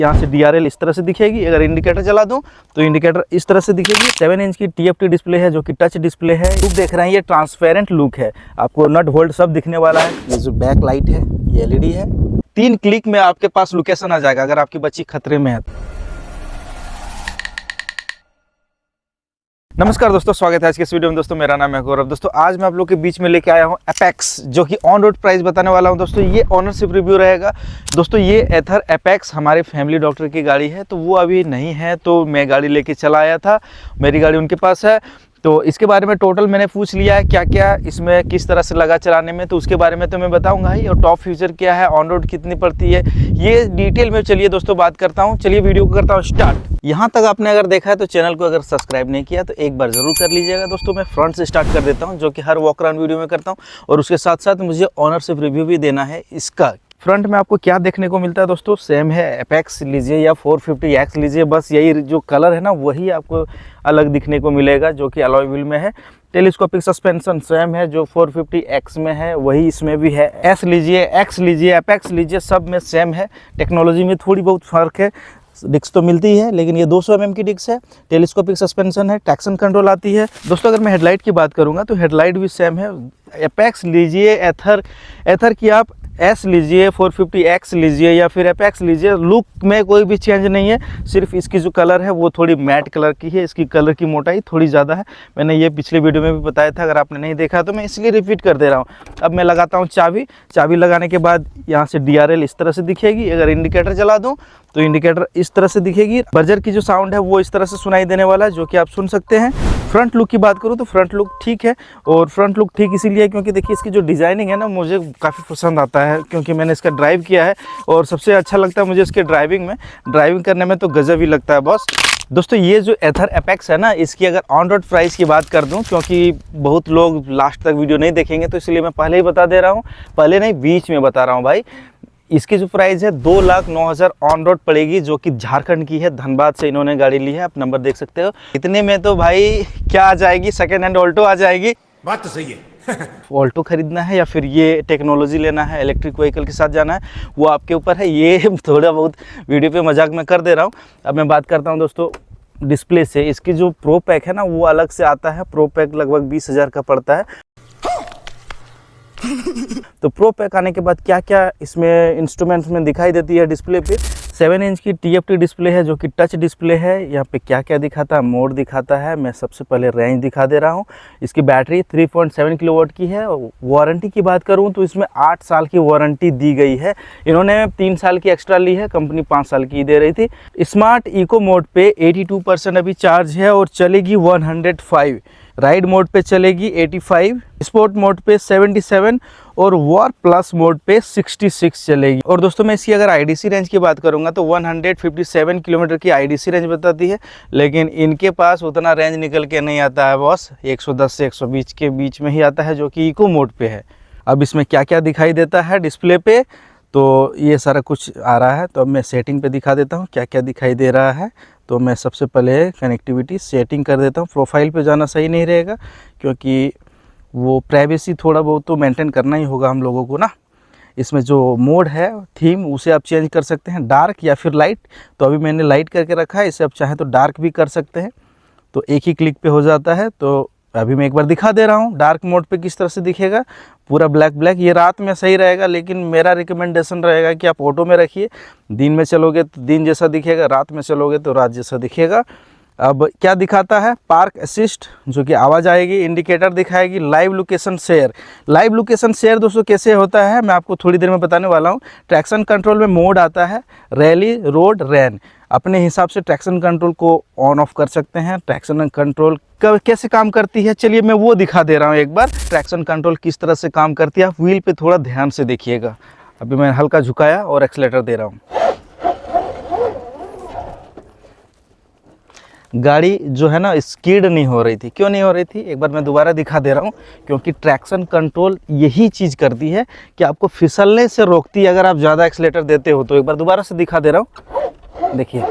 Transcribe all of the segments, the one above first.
यहाँ से DRL इस तरह से दिखेगी। अगर इंडिकेटर चला दूं तो इंडिकेटर इस तरह से दिखेगी। 7 इंच की TFT डिस्प्ले है जो कि टच डिस्प्ले है। लुक देख रहे हैं, ये ट्रांसपेरेंट लुक है, आपको नट होल्ड सब दिखने वाला है। ये जो बैक लाइट है ये LED है। 3 क्लिक में आपके पास लोकेशन आ जाएगा अगर आपकी बच्ची खतरे में है। नमस्कार दोस्तों, स्वागत है आज के इस वीडियो में। दोस्तों मेरा नाम है गौरव। दोस्तों आज मैं आप लोग के बीच में लेके आया हूं एपेक्स, जो कि ऑन रोड प्राइस बताने वाला हूं। दोस्तों ये ऑनरशिप रिव्यू रहेगा। दोस्तों ये एथर एपेक्स हमारे फैमिली डॉक्टर की गाड़ी है, तो वो अभी नहीं है, तो मैं गाड़ी लेके चला आया था। मेरी गाड़ी उनके पास है, तो इसके बारे में टोटल मैंने पूछ लिया है क्या क्या इसमें किस तरह से लगा चलाने में, तो उसके बारे में तो मैं बताऊंगा ही। और टॉप फीचर क्या है, ऑन रोड कितनी पड़ती है, ये डिटेल में चलिए दोस्तों बात करता हूं। चलिए वीडियो को करता हूं स्टार्ट। यहाँ तक आपने अगर देखा है तो चैनल को अगर सब्सक्राइब नहीं किया तो एक बार जरूर कर लीजिएगा। दोस्तों मैं फ्रंट से स्टार्ट कर देता हूँ, जो कि हर वॉक अराउंड वीडियो में करता हूँ, और उसके साथ साथ मुझे ऑनरशिप रिव्यू भी देना है इसका। फ्रंट में आपको क्या देखने को मिलता है दोस्तों, सेम है। एपेक्स लीजिए या 450X लीजिए, बस यही जो कलर है ना वही आपको अलग दिखने को मिलेगा, जो कि अलॉय व्हील में है। टेलीस्कोपिक सस्पेंशन सेम है, जो 450X में है वही इसमें भी है। S लीजिए, X लीजिए, एपेक्स लीजिए, सब में सेम है। टेक्नोलॉजी में थोड़ी बहुत फ़र्क है, डिस्क तो मिलती है, लेकिन ये 200 mm की डिस्क है। टेलीस्कोपिक सस्पेंशन है, ट्रैक्शन कंट्रोल आती है। दोस्तों अगर मैं हेडलाइट की बात करूंगा तो हेडलाइट भी सेम है। एपेक्स लीजिए, एथर की आप S लीजिए, 450X लीजिए या फिर एपेक्स लीजिए, लुक में कोई भी चेंज नहीं है। सिर्फ इसकी जो कलर है वो थोड़ी मैट कलर की है, इसकी कलर की मोटाई थोड़ी ज़्यादा है। मैंने ये पिछले वीडियो में भी बताया था, अगर आपने नहीं देखा तो मैं इसलिए रिपीट कर दे रहा हूँ। अब मैं लगाता हूँ चाबी लगाने के बाद यहाँ से DRL इस तरह से दिखेगी। अगर इंडिकेटर चला दूँ तो इंडिकेटर इस तरह से दिखेगी। बजर की जो साउंड है वो इस तरह से सुनाई देने वाला है, जो कि आप सुन सकते हैं। फ्रंट लुक की बात करूँ तो फ्रंट लुक ठीक है, और फ्रंट लुक ठीक इसीलिए क्योंकि देखिए इसकी जो डिज़ाइनिंग है ना मुझे काफ़ी पसंद आता है, क्योंकि मैंने इसका ड्राइव किया है और सबसे अच्छा लगता है मुझे इसके ड्राइविंग करने में तो गजब ही लगता है बॉस। दोस्तों ये जो एथर एपेक्स है ना, इसकी अगर ऑन रोड प्राइस की बात कर दूं, क्योंकि बहुत लोग लास्ट तक वीडियो नहीं देखेंगे तो इसलिए मैं पहले ही बता दे रहा हूं। पहले नहीं, बीच में बता रहा हूं भाई। इसकी जो प्राइस है 2,09,000 ऑन रोड पड़ेगी, जो कि झारखंड की है। धनबाद से इन्होंने गाड़ी ली है, आप नंबर देख सकते हो। इतने में तो भाई क्या आ जाएगी, सेकेंड हैंड ऑल्टो आ जाएगी। बात तो सही है। ऑल्टो खरीदना है या फिर ये टेक्नोलॉजी लेना है, इलेक्ट्रिक व्हीकल के साथ जाना है, वो आपके ऊपर है। ये थोड़ा बहुत वीडियो पे मजाक में कर दे रहा हूँ। अब मैं बात करता हूँ दोस्तों डिस्प्ले से। इसकी जो प्रो पैक है ना वो अलग से आता है। प्रो पैक लगभग 20,000 का पड़ता है। तो प्रो पैक आने के बाद क्या क्या इसमें इंस्ट्रूमेंट्स में दिखाई देती है डिस्प्ले पे। 7 इंच की TFT डिस्प्ले है जो कि टच डिस्प्ले है। यहाँ पे क्या क्या दिखाता है, मोड दिखाता है। मैं सबसे पहले रेंज दिखा दे रहा हूँ। इसकी बैटरी 3.7 किलोवाट की है। वारंटी की बात करूँ तो इसमें 8 साल की वारंटी दी गई है। इन्होंने 3 साल की एक्स्ट्रा ली है, कंपनी 5 साल की दे रही थी। स्मार्ट इको मोड पे 82% अभी चार्ज है और चलेगी 105। राइड मोड पे चलेगी 85, स्पोर्ट मोड पे 77 और वॉर प्लस मोड पे 66 चलेगी। और दोस्तों मैं इसकी अगर IDC रेंज की बात करूंगा तो 157 किलोमीटर की IDC रेंज बताती है, लेकिन इनके पास उतना रेंज निकल के नहीं आता है बॉस। 110 से 120 के बीच में ही आता है, जो कि इको मोड पे है। अब इसमें क्या क्या दिखाई देता है डिस्प्ले पे, तो ये सारा कुछ आ रहा है। तो अब मैं सेटिंग पे दिखा देता हूँ क्या क्या दिखाई दे रहा है। तो मैं सबसे पहले कनेक्टिविटी सेटिंग कर देता हूँ। प्रोफाइल पे जाना सही नहीं रहेगा, क्योंकि वो प्राइवेसी थोड़ा बहुत तो मेंटेन करना ही होगा हम लोगों को ना। इसमें जो मोड है थीम उसे आप चेंज कर सकते हैं, डार्क या फिर लाइट। तो अभी मैंने लाइट करके रखा है, इसे आप चाहें तो डार्क भी कर सकते हैं, तो एक ही क्लिक पे हो जाता है। तो अभी मैं एक बार दिखा दे रहा हूँ डार्क मोड पे किस तरह से दिखेगा, पूरा ब्लैक। ये रात में सही रहेगा, लेकिन मेरा रिकमेंडेशन रहेगा कि आप ऑटो में रखिए। दिन में चलोगे तो दिन जैसा दिखेगा, रात में चलोगे तो रात जैसा दिखेगा। अब क्या दिखाता है, पार्क असिस्ट, जो कि आवाज़ आएगी। इंडिकेटर दिखाएगी। Live location share. Live location share दोस्तों कैसे होता है मैं आपको थोड़ी देर में बताने वाला हूँ। ट्रैक्शन कंट्रोल में मोड आता है, रैली, रोड, रैन। अपने हिसाब से ट्रैक्शन कंट्रोल को ऑन ऑफ कर सकते हैं। ट्रैक्शन कंट्रोल कैसे काम करती है चलिए मैं वो दिखा दे रहा हूँ एक बार। ट्रैक्शन कंट्रोल किस तरह से काम करती है, आप व्हील पे थोड़ा ध्यान से देखिएगा। अभी मैं हल्का झुकाया और एक्सीलेटर दे रहा हूँ। गाड़ी जो है ना स्किड नहीं हो रही थी। क्यों नहीं हो रही थी, एक बार मैं दोबारा दिखा दे रहा हूँ। क्योंकि ट्रैक्शन कंट्रोल यही चीज़ करती है कि आपको फिसलने से रोकती है अगर आप ज़्यादा एक्सीलेटर देते हो। तो एक बार दोबारा से दिखा दे रहा हूँ, देखिए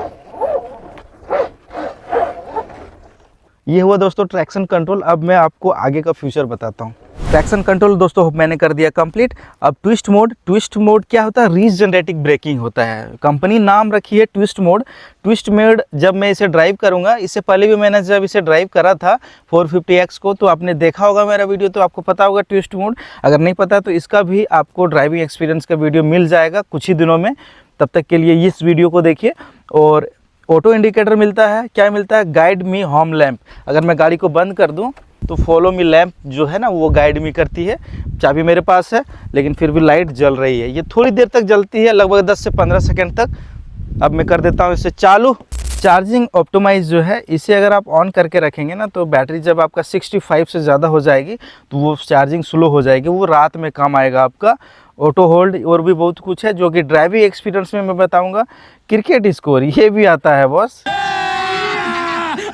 ये हुआ दोस्तों ट्रैक्शन कंट्रोल। अब मैं आपको आगे का फ्यूचर बताता हूँ। ट्रैक्शन कंट्रोल दोस्तों मैंने कर दिया कंप्लीट। अब ट्विस्ट मोड क्या होता है, रीजनरेटिक ब्रेकिंग होता है। कंपनी नाम रखी है ट्विस्ट मोड। जब मैं इसे ड्राइव करूंगा, इससे पहले भी मैंने जब इसे ड्राइव करा था 450X को, तो आपने देखा होगा मेरा वीडियो, तो आपको पता होगा ट्विस्ट मोड। अगर नहीं पता तो इसका भी आपको ड्राइविंग एक्सपीरियंस का वीडियो मिल जाएगा कुछ ही दिनों में। तब तक के लिए इस वीडियो को देखिए। और ऑटो इंडिकेटर मिलता है, क्या मिलता है, गाइड मी होम लैंप। अगर मैं गाड़ी को बंद कर दूं तो फॉलो मी लैंप जो है ना वो गाइड मी करती है। चाबी मेरे पास है लेकिन फिर भी लाइट जल रही है। ये थोड़ी देर तक जलती है, लगभग 10 से 15 सेकंड तक। अब मैं कर देता हूँ इसे चालू। चार्जिंग ऑप्टिमाइज जो है, इसे अगर आप ऑन करके रखेंगे ना तो बैटरी जब आपका 65 से ज़्यादा हो जाएगी तो वो चार्जिंग स्लो हो जाएगी, वो रात में काम आएगा आपका। ऑटो होल्ड और भी बहुत कुछ है जो कि ड्राइविंग एक्सपीरियंस में मैं बताऊंगा। क्रिकेट स्कोर ये भी आता है बॉस,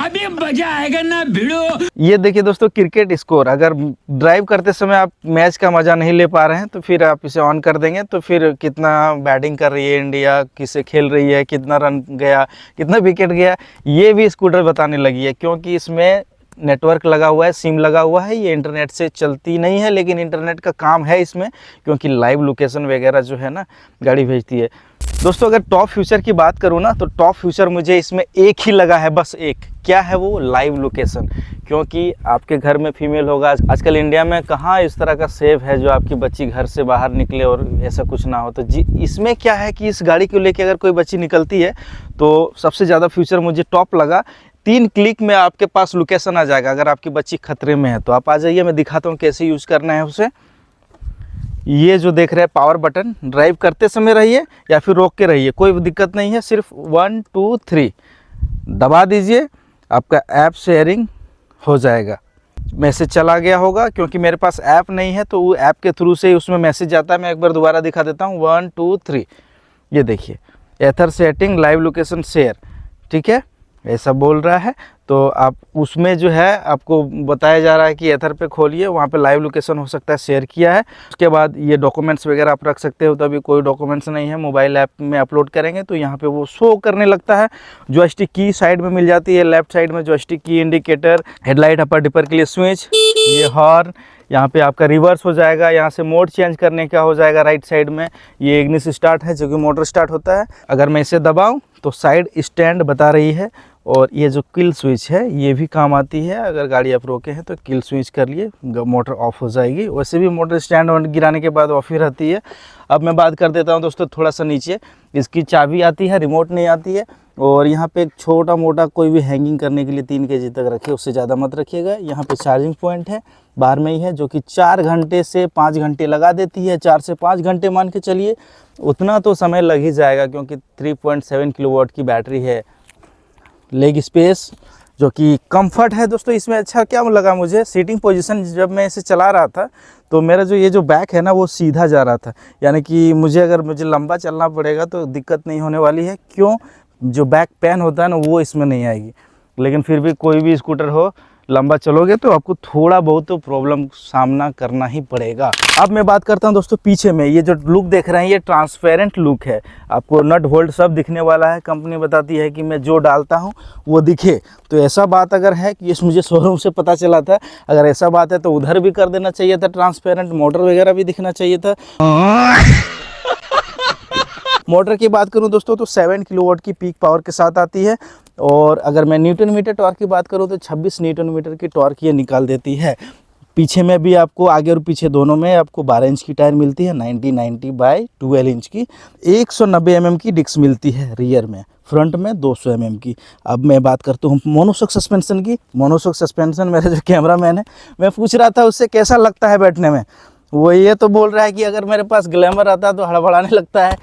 अभी मजा आएगा ना भिड़ो। ये देखिए दोस्तों क्रिकेट स्कोर, अगर ड्राइव करते समय आप मैच का मजा नहीं ले पा रहे हैं तो फिर आप इसे ऑन कर देंगे तो फिर कितना बैटिंग कर रही है इंडिया, किसे खेल रही है, कितना रन गया, कितना विकेट गया, ये भी स्कूटर बताने लगी है। क्योंकि इसमें नेटवर्क लगा हुआ है, सिम लगा हुआ है। ये इंटरनेट से चलती नहीं है लेकिन इंटरनेट का काम है इसमें, क्योंकि लाइव लोकेशन वगैरह जो है ना गाड़ी भेजती है। दोस्तों अगर टॉप फ्यूचर की बात करूँ ना तो टॉप फ्यूचर मुझे इसमें एक ही लगा है, बस एक। क्या है वो, लाइव लोकेशन। क्योंकि आपके घर में फीमेल होगा, आजकल इंडिया में कहाँ इस तरह का सेफ है जो आपकी बच्ची घर से बाहर निकले और ऐसा कुछ ना हो। तो जी इसमें क्या है कि इस गाड़ी को लेके अगर कोई बच्ची निकलती है तो सबसे ज़्यादा फ्यूचर मुझे टॉप लगा। 3 क्लिक में आपके पास लोकेशन आ जाएगा। अगर आपकी बच्ची खतरे में है तो आप आ जाइए, मैं दिखाता हूँ कैसे यूज़ करना है उसे। ये जो देख रहे हैं पावर बटन, ड्राइव करते समय रहिए या फिर रोक के रहिए, कोई दिक्कत नहीं है। सिर्फ 1 2 3 दबा दीजिए, आपका ऐप शेयरिंग हो जाएगा। मैसेज चला गया होगा, क्योंकि मेरे पास ऐप नहीं है तो वो ऐप के थ्रू से ही उसमें मैसेज जाता है। मैं एक बार दोबारा दिखा देता हूँ, 1 2 3। ये देखिए एथर सेटिंग लाइव लोकेशन शेयर, ठीक है, ऐसा बोल रहा है। तो आप उसमें जो है आपको बताया जा रहा है कि एथर पे खोलिए, वहाँ पे लाइव लोकेशन हो सकता है शेयर किया है। उसके बाद ये डॉक्यूमेंट्स वगैरह आप रख सकते हो। तो अभी कोई डॉक्यूमेंट्स नहीं है, मोबाइल ऐप में अपलोड करेंगे तो यहाँ पे वो शो करने लगता है। जॉयस्टिक की साइड में मिल जाती है, लेफ्ट साइड में जॉयस्टिक की, इंडिकेटर, हेडलाइट, अपर डिपर के लिए स्विच, ये हॉर्न, यहाँ पे आपका रिवर्स हो जाएगा। यहाँ से मोड चेंज करने का हो जाएगा राइट साइड में। ये इग्निस स्टार्ट है जो कि मोटर स्टार्ट होता है। अगर मैं इसे दबाऊँ तो साइड स्टैंड बता रही है। और ये जो किल स्विच है ये भी काम आती है। अगर गाड़ी आप रोके हैं तो किल स्विच कर लिए, मोटर ऑफ हो जाएगी। वैसे भी मोटर स्टैंड गिराने के बाद ऑफ ही रहती है। अब मैं बात कर देता हूँ दोस्तों थोड़ा सा नीचे, इसकी चाबी आती है, रिमोट नहीं आती है। और यहाँ पे एक छोटा मोटा कोई भी हैंगिंग करने के लिए 3 kg तक रखिए, उससे ज़्यादा मत रखिएगा। यहाँ पे चार्जिंग पॉइंट है, बाहर में ही है, जो कि 4 घंटे से 5 घंटे लगा देती है। 4 से 5 घंटे मान के चलिए, उतना तो समय लग ही जाएगा क्योंकि 3.7 किलोवाट की बैटरी है। लेग स्पेस जो कि कंफर्ट है दोस्तों इसमें। अच्छा क्या लगा मुझे, सीटिंग पोजीशन, जब मैं इसे चला रहा था तो मेरा जो बैक है ना वो सीधा जा रहा था। यानी कि मुझे लंबा चलना पड़ेगा तो दिक्कत नहीं होने वाली है। क्यों, जो बैक पेन होता है ना वो इसमें नहीं आएगी। लेकिन फिर भी कोई भी स्कूटर हो, लंबा चलोगे तो आपको थोड़ा बहुत तो प्रॉब्लम सामना करना ही पड़ेगा। अब मैं बात करता हूं दोस्तों पीछे में। ये जो लुक देख रहे हैं ये ट्रांसपेरेंट लुक है, आपको नट होल्ड सब दिखने वाला है। कंपनी बताती है कि मैं जो डालता हूं वो दिखे। तो ऐसा बात अगर है कि ये मुझे शोरूम से पता चला था, अगर ऐसा बात है तो उधर भी कर देना चाहिए था ट्रांसपेरेंट, मोटर वगैरह भी दिखना चाहिए था। मोटर की बात करूं दोस्तों तो 7 किलोवाट की पीक पावर के साथ आती है। और अगर मैं न्यूटन मीटर टॉर्क की बात करूं तो 26 न्यूटन मीटर की टॉर्क ये निकाल देती है। पीछे में भी आपको, आगे और पीछे दोनों में आपको 12 इंच की टायर मिलती है, 90 बाय 12 इंच की। 190 mm की डिस्क मिलती है रियर में, फ्रंट में 200 mm की। अब मैं बात करता हूँ मोनोशॉक सस्पेंशन की। मोनोशॉक सस्पेंशन, मेरा जो कैमरामैन है, मैं पूछ रहा था उससे कैसा लगता है बैठने में, वो ये तो बोल रहा है कि अगर मेरे पास ग्लैमर आता तो हड़बड़ाने लगता है।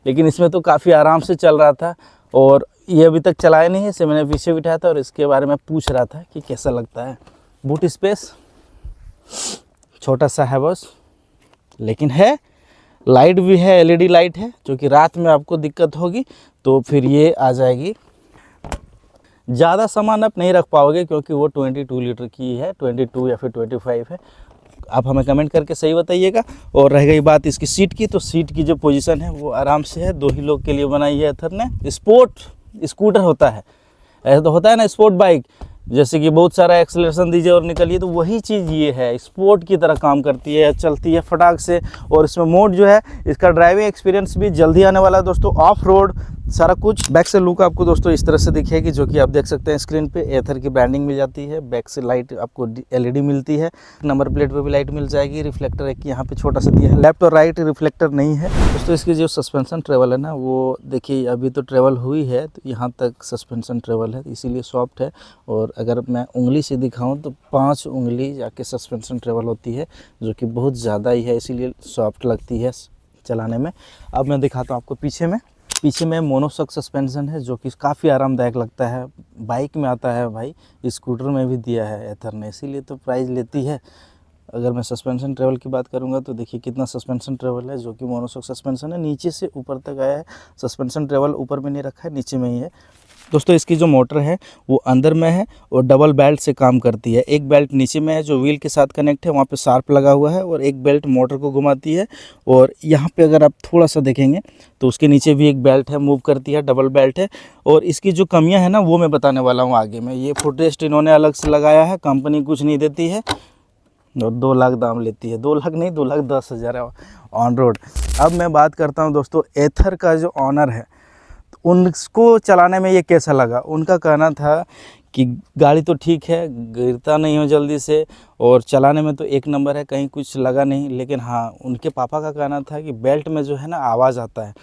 लेकिन इसमें तो काफ़ी आराम से चल रहा था। और ये अभी तक चलाया नहीं है, इसे मैंने पीछे बिठाया था और इसके बारे में पूछ रहा था कि कैसा लगता है। बूट स्पेस छोटा सा है बस, लेकिन है। लाइट भी है, LED लाइट है, जो कि रात में आपको दिक्कत होगी तो फिर ये आ जाएगी। ज़्यादा सामान आप नहीं रख पाओगे क्योंकि वो 22 लीटर की है, 22 या फिर 25 है। आप हमें कमेंट करके सही बताइएगा। और रह गई बात इसकी सीट की, तो सीट की जो पोजीशन है वो आराम से है, 2 ही लोग के लिए बनाई है एथर ने। स्पोर्ट स्कूटर होता है, ऐसा तो होता है ना स्पोर्ट बाइक, जैसे कि बहुत सारा एक्सेलरेशन दीजिए और निकलिए, तो वही चीज़ ये है, स्पोर्ट की तरह काम करती है, चलती है फटाक से। और इसमें मोड जो है, इसका ड्राइविंग एक्सपीरियंस भी जल्दी आने वाला है दोस्तों, ऑफ रोड सारा कुछ। बैक से लुक आपको दोस्तों इस तरह से दिखेगी, जो कि आप देख सकते हैं स्क्रीन पे। एथर की ब्रांडिंग मिल जाती है, बैक से लाइट आपको LED मिलती है, नंबर प्लेट पे भी लाइट मिल जाएगी। रिफ्लेक्टर एक यहाँ पे छोटा सा दिया है, लेफ्ट और राइट रिफ्लेक्टर नहीं है दोस्तों। इसकी जो सस्पेंशन ट्रेवल है ना, वो देखिए अभी तो ट्रेवल हुई है, तो यहाँ तक सस्पेंशन ट्रेवल है, इसीलिए सॉफ्ट है। और अगर मैं उंगली से दिखाऊं तो 5 उंगली जाके सस्पेंशन ट्रेवल होती है, जो कि बहुत ज़्यादा ही है, इसीलिए सॉफ्ट लगती है चलाने में। अब मैं दिखाता हूँ आपको पीछे में मोनोशॉक सस्पेंशन है, जो कि काफ़ी आरामदायक लगता है। बाइक में आता है भाई, स्कूटर में भी दिया है एथर ने, इसीलिए तो प्राइस लेती है। अगर मैं सस्पेंशन ट्रेवल की बात करूंगा तो देखिए कितना सस्पेंशन ट्रेवल है, जो कि मोनोशॉक सस्पेंशन है, नीचे से ऊपर तक आया है। सस्पेंशन ट्रेवल ऊपर में नहीं रखा है, नीचे में ही है दोस्तों। इसकी जो मोटर है वो अंदर में है और डबल बेल्ट से काम करती है। एक बेल्ट नीचे में है जो व्हील के साथ कनेक्ट है, वहाँ पे शार्प लगा हुआ है, और एक बेल्ट मोटर को घुमाती है। और यहाँ पे अगर आप थोड़ा सा देखेंगे तो उसके नीचे भी एक बेल्ट है, मूव करती है, डबल बेल्ट है। और इसकी जो कमियाँ हैं ना, वो मैं बताने वाला हूँ आगे में। ये फुटरेस्ट इन्होंने अलग से लगाया है, कंपनी कुछ नहीं देती है, और 2 लाख दाम लेती है। 2 लाख नहीं, 2,10,000 है ऑन रोड। अब मैं बात करता हूँ दोस्तों एथर का जो ऑनर है, तो उनको चलाने में ये कैसा लगा। उनका कहना था कि गाड़ी तो ठीक है, गिरता नहीं हो जल्दी से, और चलाने में तो एक नंबर है, कहीं कुछ लगा नहीं। लेकिन हाँ, उनके पापा का कहना था कि बेल्ट में जो है ना आवाज़ आता है।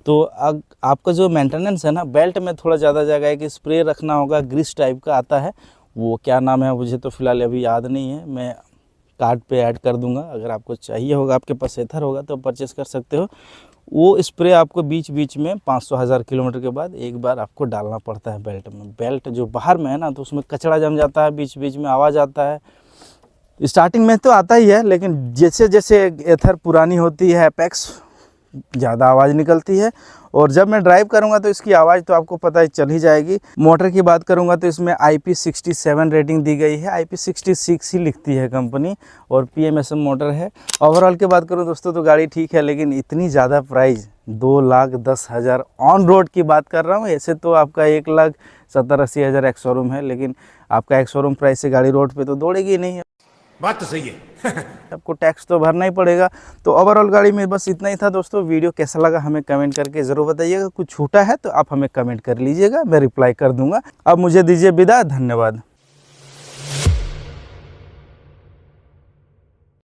तो आपका जो मेंटेनेंस है ना, बेल्ट में थोड़ा ज़्यादा जाएगा, है कि स्प्रे रखना होगा, ग्रीस टाइप का आता है, वो क्या नाम है मुझे तो फ़िलहाल अभी याद नहीं है, मैं कार्ड पे ऐड कर दूंगा। अगर आपको चाहिए होगा, आपके पास एथर होगा तो परचेस कर सकते हो। वो स्प्रे आपको बीच बीच में 500,000 किलोमीटर के बाद एक बार आपको डालना पड़ता है बेल्ट में। बेल्ट जो बाहर में है ना, तो उसमें कचरा जम जाता है, बीच बीच में आवाज़ आता है। स्टार्टिंग में तो आता ही है, लेकिन जैसे जैसे एथर पुरानी होती है, एपेक्स ज़्यादा आवाज़ निकलती है। और जब मैं ड्राइव करूंगा तो इसकी आवाज़ तो आपको पता ही चल ही जाएगी। मोटर की बात करूंगा तो इसमें IP67 रेटिंग दी गई है, IP66 ही लिखती है कंपनी, और PMSM मोटर है। ओवरऑल की बात करूं दोस्तों तो गाड़ी ठीक है, लेकिन इतनी ज़्यादा प्राइस 2,10,000 ऑन रोड की बात कर रहा हूँ। ऐसे तो आपका 1,70,80,000 एक शोरूम है, लेकिन आपका एक शोरूम प्राइस से गाड़ी रोड पर तो दौड़ेगी ही नहीं है। बात तो सही है। आपको टैक्स तो भरना ही पड़ेगा। तो ओवरऑल गाड़ी में बस इतना ही था दोस्तों। वीडियो कैसा लगा हमें कमेंट करके ज़रूर बताइएगा। कुछ छूटा है तो आप हमें कमेंट कर लीजिएगा, मैं रिप्लाई कर दूंगा। अब मुझे दीजिए विदा, धन्यवाद।